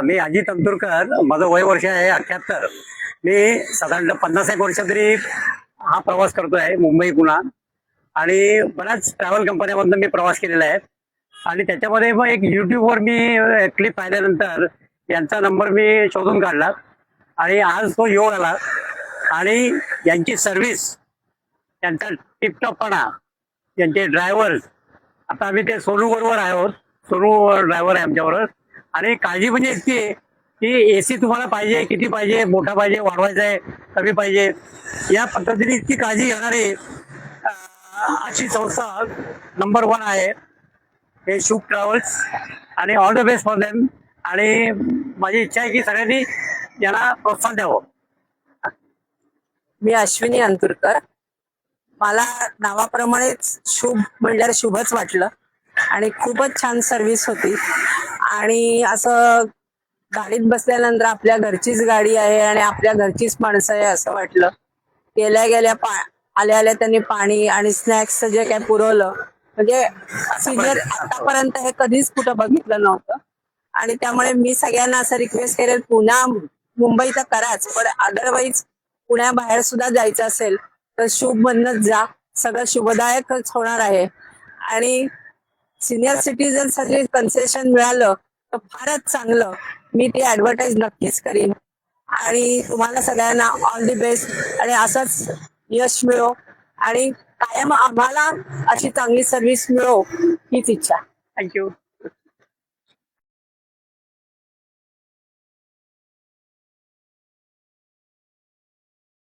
मी अजित अंतुरकर, माझं वय वर्ष आहे 78. मी साधारण 50 एक वर्ष तरी हा प्रवास करतोय, मुंबई पुणा. आणि बऱ्याच ट्रॅव्हल कंपन्यामधून मी प्रवास केलेला आहे. आणि त्याच्यामध्ये मग एक युट्यूबवर मी क्लिप पाहिल्यानंतर यांचा नंबर मी शोधून काढला आणि आज तो योग आला. आणि यांची सर्व्हिस, यांचा टिपटॉपपणा, यांचे ड्रायव्हर्स, आता आम्ही ते सोनू बरोबर आहोत. सोनू ड्रायव्हर आहे आमच्याबरोबर. आणि काळजी म्हणजे इतकी आहे की एसी तुम्हाला पाहिजे, किती पाहिजे, मोठा पाहिजे, वाढवायचा आहे, कमी पाहिजे, या पद्धतीने इतकी काळजी घेणारी अशी संस्था नंबर 1 आहे हे शुभ ट्रॅव्हल्स. आणि all the best for them. आणि माझी इच्छा आहे की सगळ्यांनी यांना प्रोत्साहन द्यावं. मी अश्विनी अंतुरकर. मला नावाप्रमाणेच शुभ म्हणल्यावर शुभच वाटलं आणि खूपच छान सर्व्हिस होती. आणि असं गाडीत बसल्यानंतर आपल्या घरचीच गाडी आहे आणि आपल्या घरचीच माणसं आहे असं वाटलं. गेल्या गेल्या आल्या आल्या त्यांनी पाणी आणि स्नॅक्स जे काय पुरवलं, म्हणजे सिनियर आतापर्यंत हे कधीच कुठं बघितलं नव्हतं. आणि त्यामुळे मी सगळ्यांना असं रिक्वेस्ट करेल, पुन्हा मुंबई तर कराच, पण अदरवाईज पुण्याबाहेर सुद्धा जायचं असेल तर शुभ मधनच जा, सगळं शुभदायकच होणार आहे. आणि सिनियर सिटीजनसाठी कन्सेशन मिळालं तर फारच चांगलं. मी ती ऍडव्हर्टाईज नक्कीच करीन. आणि तुम्हाला सगळ्यांना ऑल दी बेस्ट आणि असंच यश मिळो आणि कायम आम्हाला अशी चांगली सर्व्हिस मिळो हीच इच्छा. थँक्यू.